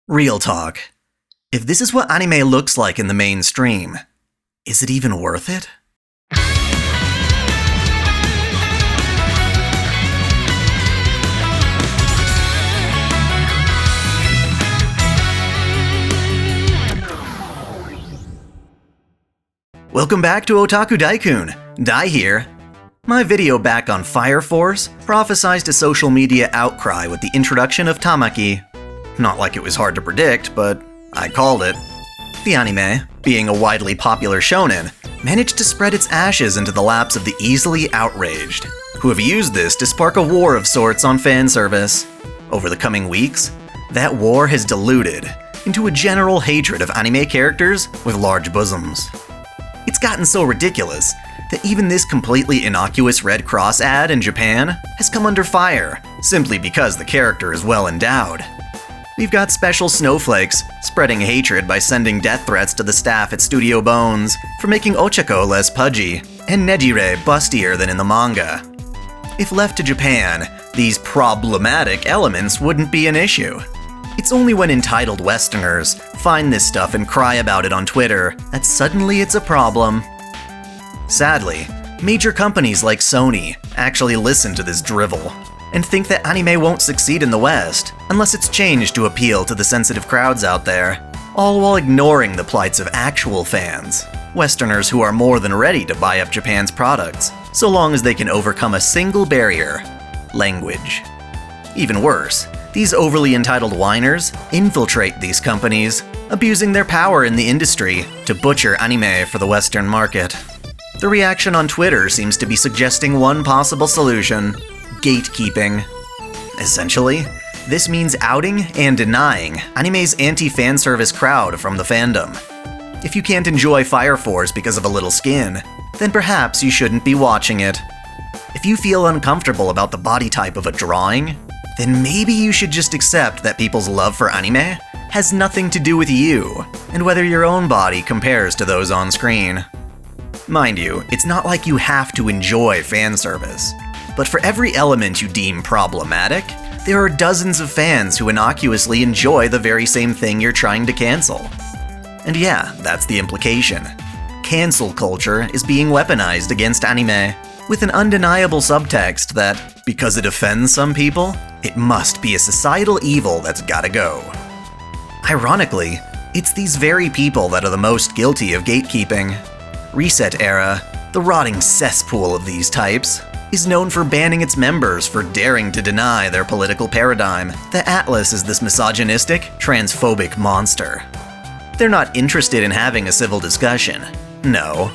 Real talk. If this is what anime looks like in the mainstream, is it even worth it? Welcome back to OtakuDaiKun. Dai here. My video back on Fire Force prophesized a social media outcry with the introduction of Tamaki. Not like it was hard to predict, but I called it. The anime, being a widely popular shonen, managed to spread its ashes into the laps of the easily outraged, who have used this to spark a war of sorts on fan service. Over the coming weeks, that war has diluted into a general hatred of anime characters with large bosoms. It's gotten so ridiculous that even this completely innocuous Red Cross ad in Japan has come under fire, simply because the character is well endowed. We've got special snowflakes spreading hatred by sending death threats to the staff at Studio Bones for making Ochako less pudgy, and Nejire bustier than in the manga. If left to Japan, these problematic elements wouldn't be an issue. It's only when entitled Westerners find this stuff and cry about it on Twitter that suddenly it's a problem. Sadly, major companies like Sony actually listen to this drivel and think that anime won't succeed in the West unless it's changed to appeal to the sensitive crowds out there, all while ignoring the plights of actual fans, Westerners who are more than ready to buy up Japan's products, so long as they can overcome a single barrier: language. Even worse, these overly entitled whiners infiltrate these companies, abusing their power in the industry to butcher anime for the Western market. The reaction on Twitter seems to be suggesting one possible solution: gatekeeping. Essentially, this means outing and denying anime's anti-fan service crowd from the fandom. If you can't enjoy Fire Force because of a little skin, then perhaps you shouldn't be watching it. If you feel uncomfortable about the body type of a drawing, then maybe you should just accept that people's love for anime has nothing to do with you, and whether your own body compares to those on screen. Mind you, it's not like you have to enjoy fan service. But for every element you deem problematic, there are dozens of fans who innocuously enjoy the very same thing you're trying to cancel. And yeah, that's the implication. Cancel culture is being weaponized against anime, with an undeniable subtext that, because it offends some people, it must be a societal evil that's gotta go. Ironically, it's these very people that are the most guilty of gatekeeping. Reset Era, the rotting cesspool of these types, is known for banning its members for daring to deny their political paradigm that Atlas is this misogynistic, transphobic monster. They're not interested in having a civil discussion. No.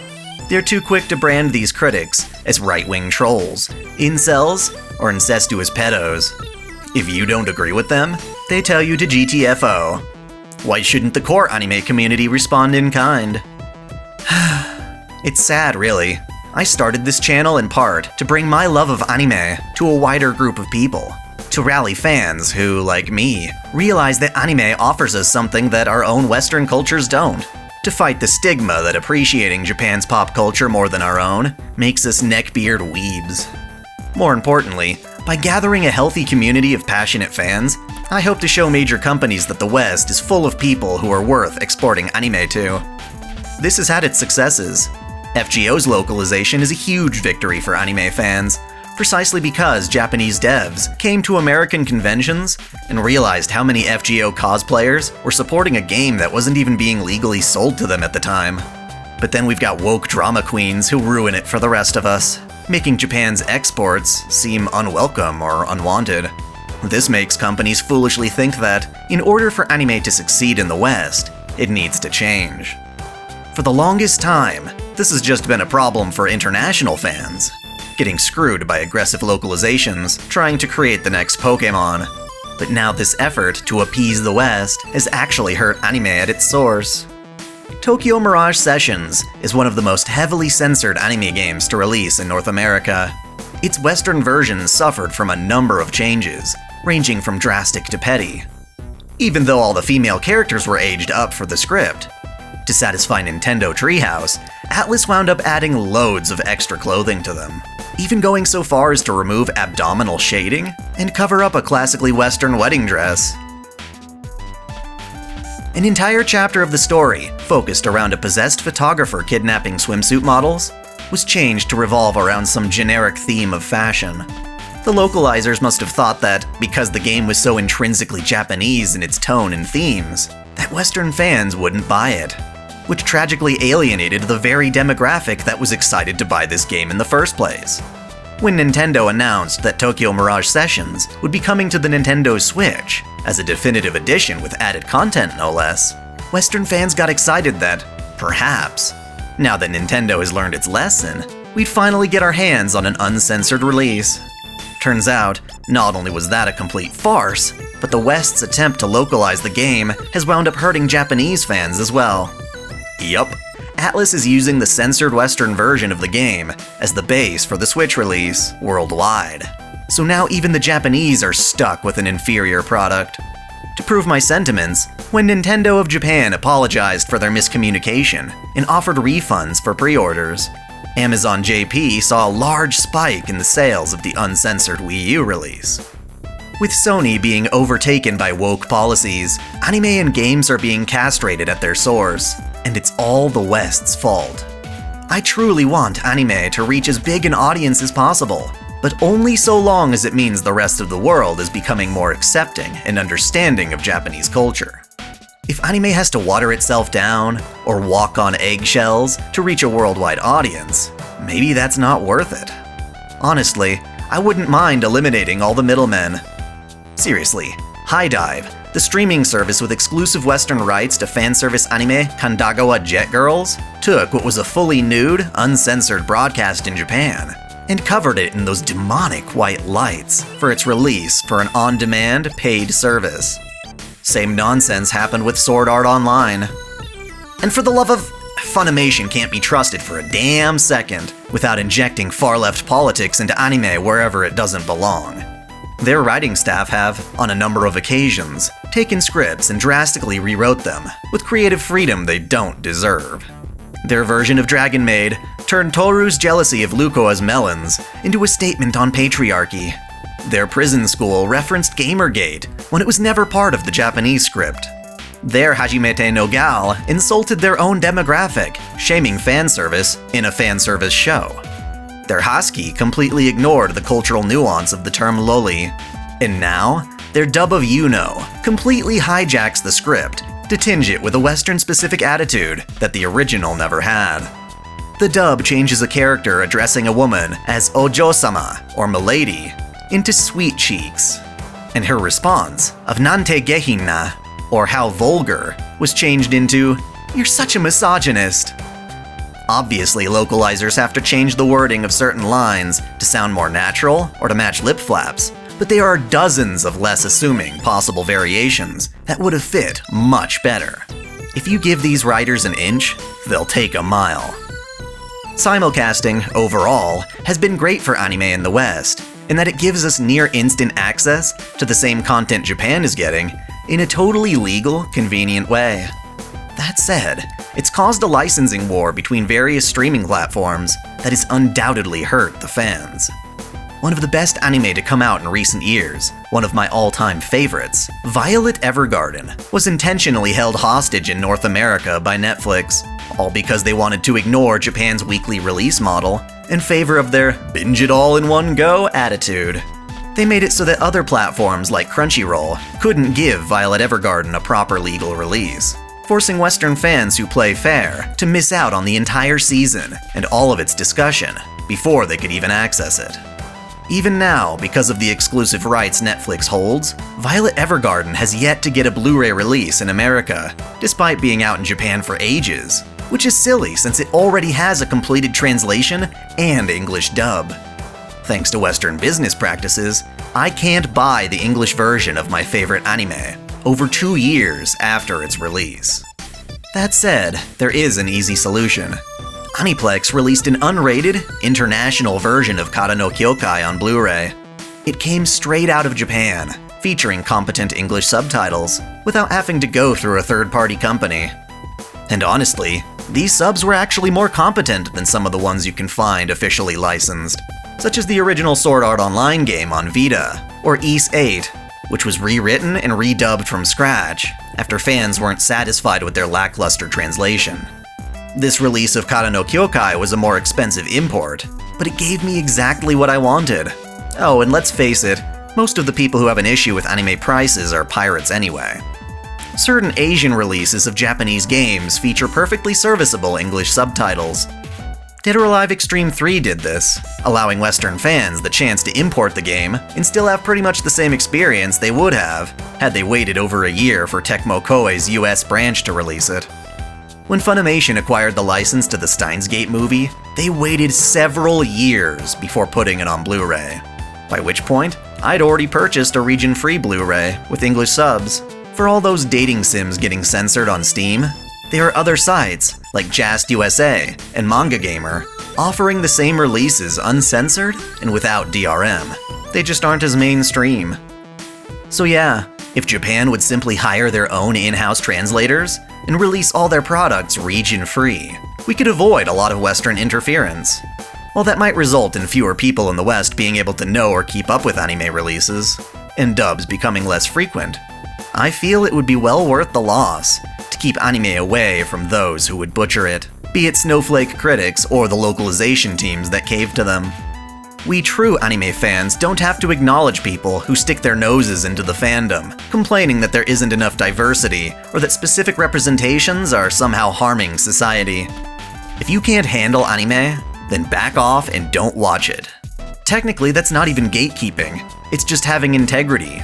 They're too quick to brand these critics as right-wing trolls, incels, or incestuous pedos. If you don't agree with them, they tell you to GTFO. Why shouldn't the core anime community respond in kind? It's sad, really. I started this channel in part to bring my love of anime to a wider group of people, to rally fans who, like me, realize that anime offers us something that our own Western cultures don't, to fight the stigma that appreciating Japan's pop culture more than our own makes us neckbeard weebs. More importantly, by gathering a healthy community of passionate fans, I hope to show major companies that the West is full of people who are worth exporting anime to. This has had its successes. FGO's localization is a huge victory for anime fans, precisely because Japanese devs came to American conventions and realized how many FGO cosplayers were supporting a game that wasn't even being legally sold to them at the time. But then we've got woke drama queens who ruin it for the rest of us, making Japan's exports seem unwelcome or unwanted. This makes companies foolishly think that, in order for anime to succeed in the West, it needs to change. For the longest time, this has just been a problem for international fans, getting screwed by aggressive localizations trying to create the next Pokémon. But now this effort to appease the West has actually hurt anime at its source. Tokyo Mirage Sessions is one of the most heavily censored anime games to release in North America. Its Western version suffered from a number of changes, ranging from drastic to petty. Even though all the female characters were aged up for the script, to satisfy Nintendo Treehouse, Atlas wound up adding loads of extra clothing to them, even going so far as to remove abdominal shading and cover up a classically Western wedding dress. An entire chapter of the story, focused around a possessed photographer kidnapping swimsuit models, was changed to revolve around some generic theme of fashion. The localizers must have thought that, because the game was so intrinsically Japanese in its tone and themes, that Western fans wouldn't buy it, which tragically alienated the very demographic that was excited to buy this game in the first place. When Nintendo announced that Tokyo Mirage Sessions would be coming to the Nintendo Switch, as a definitive edition with added content no less, Western fans got excited that, perhaps, now that Nintendo has learned its lesson, we'd finally get our hands on an uncensored release. Turns out, not only was that a complete farce, but the West's attempt to localize the game has wound up hurting Japanese fans as well. Yup, Atlus is using the censored Western version of the game as the base for the Switch release worldwide. So now even the Japanese are stuck with an inferior product. To prove my sentiments, when Nintendo of Japan apologized for their miscommunication and offered refunds for pre-orders, Amazon JP saw a large spike in the sales of the uncensored Wii U release. With Sony being overtaken by woke policies, anime and games are being castrated at their source, and it's all the West's fault. I truly want anime to reach as big an audience as possible, but only so long as it means the rest of the world is becoming more accepting and understanding of Japanese culture. If anime has to water itself down, or walk on eggshells to reach a worldwide audience, maybe that's not worth it. Honestly, I wouldn't mind eliminating all the middlemen. Seriously, HIDIVE, the streaming service with exclusive Western rights to fanservice anime Kandagawa Jet Girls, took what was a fully nude, uncensored broadcast in Japan and covered it in those demonic white lights for its release for an on-demand, paid service. Same nonsense happened with Sword Art Online. And for the love of... Funimation can't be trusted for a damn second without injecting far-left politics into anime wherever it doesn't belong. Their writing staff have, on a number of occasions, taken scripts and drastically rewrote them, with creative freedom they don't deserve. Their version of Dragon Maid turned Toru's jealousy of Lukoa's melons into a statement on patriarchy. Their prison school referenced Gamergate when it was never part of the Japanese script. Their Hajimete no Gal insulted their own demographic, shaming fanservice in a fanservice show. Their Husky completely ignored the cultural nuance of the term loli. And now, their dub of You-Know completely hijacks the script to tinge it with a Western-specific attitude that the original never had. The dub changes a character addressing a woman as Ojo-sama, or Milady, into Sweet Cheeks. And her response of Nante Gehinna, or How Vulgar, was changed into You're such a misogynist. Obviously, localizers have to change the wording of certain lines to sound more natural or to match lip flaps, but there are dozens of less assuming possible variations that would have fit much better. If you give these writers an inch, they'll take a mile. Simulcasting, overall, has been great for anime in the West, in that it gives us near-instant access to the same content Japan is getting in a totally legal, convenient way. That said, it's caused a licensing war between various streaming platforms that has undoubtedly hurt the fans. One of the best anime to come out in recent years, one of my all-time favorites, Violet Evergarden, was intentionally held hostage in North America by Netflix, all because they wanted to ignore Japan's weekly release model in favor of their binge it all in one go attitude. They made it so that other platforms like Crunchyroll couldn't give Violet Evergarden a proper legal release, forcing Western fans who play fair to miss out on the entire season and all of its discussion before they could even access it. Even now, because of the exclusive rights Netflix holds, Violet Evergarden has yet to get a Blu-ray release in America, despite being out in Japan for ages, which is silly since it already has a completed translation and English dub. Thanks to Western business practices, I can't buy the English version of my favorite anime over 2 years after its release. That said, there is an easy solution. Aniplex released an unrated, international version of Kara no Kyokai on Blu-ray. It came straight out of Japan, featuring competent English subtitles, without having to go through a third-party company. And honestly, these subs were actually more competent than some of the ones you can find officially licensed, such as the original Sword Art Online game on Vita, or Ys 8, which was rewritten and redubbed from scratch after fans weren't satisfied with their lackluster translation. This release of Kara no Kyokai was a more expensive import, but it gave me exactly what I wanted. Oh, and let's face it, most of the people who have an issue with anime prices are pirates anyway. Certain Asian releases of Japanese games feature perfectly serviceable English subtitles. Dead or Alive Extreme 3 did this, allowing Western fans the chance to import the game and still have pretty much the same experience they would have had they waited over a year for Tecmo Koei's US branch to release it. When Funimation acquired the license to the Steins Gate movie, they waited several years before putting it on Blu-ray. By which point, I'd already purchased a region-free Blu-ray with English subs. For all those dating sims getting censored on Steam, there are other sites, like Just USA and Manga Gamer, offering the same releases uncensored and without DRM. They just aren't as mainstream. So yeah, if Japan would simply hire their own in-house translators and release all their products region-free, we could avoid a lot of Western interference. While that might result in fewer people in the West being able to know or keep up with anime releases, and dubs becoming less frequent, I feel it would be well worth the loss to keep anime away from those who would butcher it, be it snowflake critics or the localization teams that cave to them. We true anime fans don't have to acknowledge people who stick their noses into the fandom, complaining that there isn't enough diversity or that specific representations are somehow harming society. If you can't handle anime, then back off and don't watch it. Technically, that's not even gatekeeping, it's just having integrity.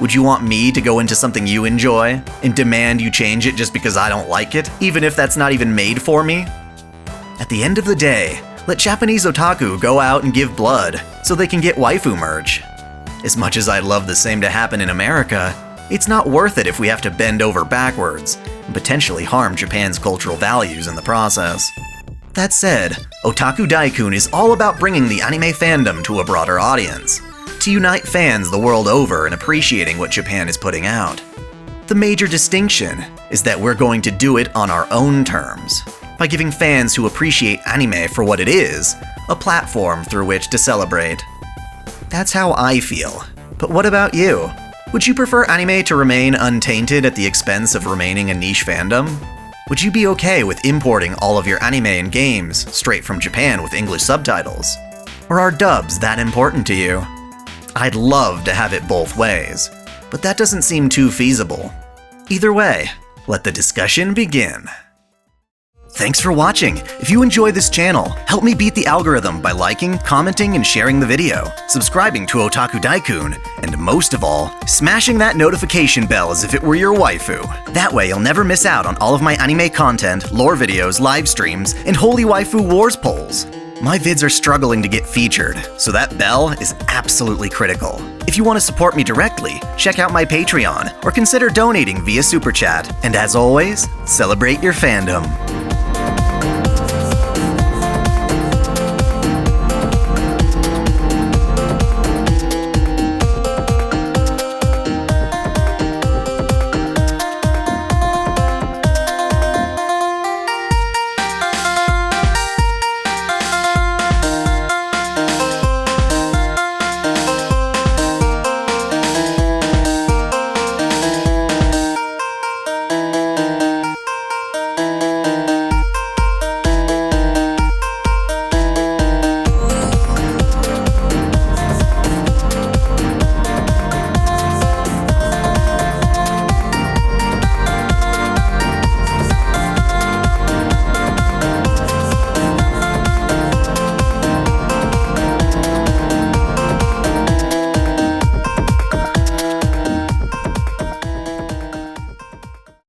Would you want me to go into something you enjoy and demand you change it just because I don't like it, even if that's not even made for me? At the end of the day, let Japanese otaku go out and give blood so they can get waifu merch. As much as I'd love the same to happen in America, it's not worth it if we have to bend over backwards and potentially harm Japan's cultural values in the process. That said, OtakuDaiKun is all about bringing the anime fandom to a broader audience, to unite fans the world over in appreciating what Japan is putting out. The major distinction is that we're going to do it on our own terms, by giving fans who appreciate anime for what it is, a platform through which to celebrate. That's how I feel. But what about you? Would you prefer anime to remain untainted at the expense of remaining a niche fandom? Would you be okay with importing all of your anime and games straight from Japan with English subtitles? Or are dubs that important to you? I'd love to have it both ways, but that doesn't seem too feasible. Either way, let the discussion begin. Thanks for watching. If you enjoy this channel, help me beat the algorithm by liking, commenting, and sharing the video, subscribing to OtakuDaiKun, and most of all, smashing that notification bell as if it were your waifu. That way you'll never miss out on all of my anime content, lore videos, live streams, and Holy Waifu Wars polls. My vids are struggling to get featured, so that bell is absolutely critical. If you want to support me directly, check out my Patreon, or consider donating via Super Chat. And as always, celebrate your fandom.